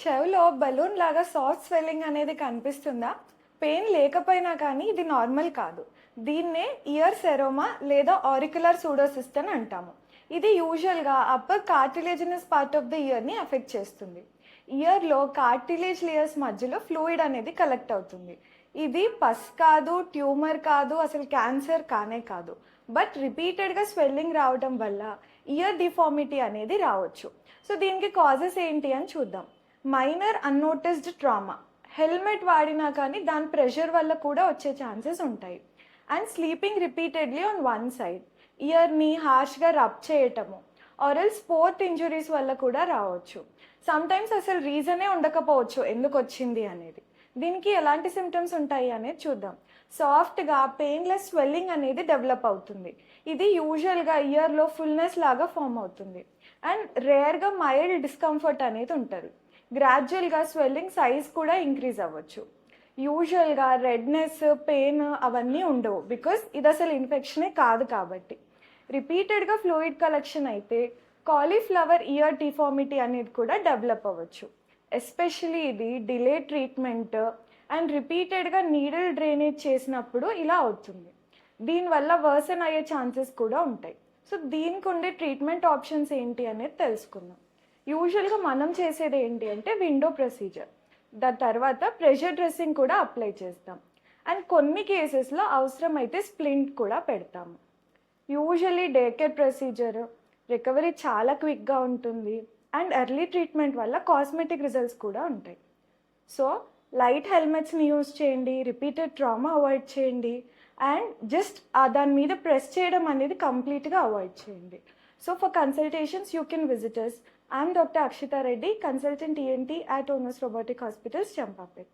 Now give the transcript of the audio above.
చెవిలో బలూన్ లాగా soft swelling అనేది కనిపిస్తుందా? పెయిన్ లేకపోయినా కానీ ఇది నార్మల్ కాదు. దీన్నే ఇయర్ సెరోమా లేదా ఆరిక్యులర్ సూడోసిస్ట్ అని అంటాము. ఇది యూజువల్గా upper cartilaginous part of the ఇయర్ని ఎఫెక్ట్ చేస్తుంది. ఇయర్లో కార్టిలేజ్ లేయర్స్ మధ్యలో ఫ్లూయిడ్ అనేది కలెక్ట్ అవుతుంది. ఇది పస్ కాదు, ట్యూమర్ కాదు, అసలు క్యాన్సర్ కానే కాదు. బట్ రిపీటెడ్గా స్వెల్లింగ్ రావడం వల్ల ఇయర్ డిఫార్మిటీ అనేది రావచ్చు. సో దీనికి కాజెస్ ఏంటి అని చూద్దాం. మైనర్ అన్నోటిస్డ్ ట్రామా, హెల్మెట్ వాడినా కానీ దాని ప్రెషర్ వల్ల కూడా వచ్చే ఛాన్సెస్ ఉంటాయి. And sleeping repeatedly on one side, ఇయర్ని హార్ష్గా రబ్ చేయటము, ఆర్ స్పోర్ట్ ఇంజురీస్ వల్ల కూడా రావచ్చు. సమ్టైమ్స్ అసలు రీజనే ఉండకపోవచ్చు ఎందుకు వచ్చింది అనేది. దీనికి ఎలాంటి సిమ్టమ్స్ ఉంటాయి అనేది చూద్దాం. సాఫ్ట్గా పెయిన్లెస్ స్వెల్లింగ్ అనేది డెవలప్ అవుతుంది. ఇది యూజువల్గా ఇయర్లో ఫుల్నెస్ లాగా ఫామ్ అవుతుంది. అండ్ రేర్గా మైల్డ్ డిస్కంఫర్ట్ అనేది ఉంటుంది. గ్రాడ్యువల్గా స్వెల్లింగ్ సైజ్ కూడా ఇంక్రీజ్ అవ్వచ్చు. యూజువల్గా రెడ్నెస్, పెయిన్ అవన్నీ ఉండవు, బికాస్ ఇది అసలు ఇన్ఫెక్షనే కాదు కాబట్టి. రిపీటెడ్గా ఫ్లూయిడ్ కలెక్షన్ అయితే కాలీఫ్లవర్ ఇయర్ డిఫార్మిటీ అనేది కూడా డెవలప్ అవ్వచ్చు. ఎస్పెషలీ ఇది డిలే ట్రీట్మెంట్ అండ్ రిపీటెడ్గా నీడిల్ డ్రైనేజ్ చేసినప్పుడు ఇలా అవుతుంది. దీనివల్ల వర్సన్ అయ్యే ఛాన్సెస్ కూడా ఉంటాయి. సో దీనికి ఉండే ట్రీట్మెంట్ ఆప్షన్స్ ఏంటి అనేది తెలుసుకుందాం. యూజువల్గా మనం చేసేది ఏంటి అంటే విండో ప్రొసీజర్, దాని తర్వాత ప్రెషర్ డ్రెస్సింగ్ కూడా అప్లై చేస్తాం. అండ్ కొన్ని కేసెస్లో అవసరమైతే స్ప్లింట్ కూడా పెడతాము. Usually day care procedure, recovery చాలా క్విక్గా ఉంటుంది. అండ్ ఎర్లీ ట్రీట్మెంట్ వల్ల కాస్మెటిక్ రిజల్ట్స్ కూడా ఉంటాయి. సో లైట్ హెల్మెట్స్ని యూజ్ చేయండి, రిపీటెడ్ ట్రామా అవాయిడ్ చేయండి, అండ్ జస్ట్ దాని మీద ప్రెస్ చేయడం అనేది కంప్లీట్గా అవాయిడ్ చేయండి. So for consultations you can visit us. I'm Dr. Akshita Reddy, consultant ENT at Onus Robotic Hospitals, Champapet.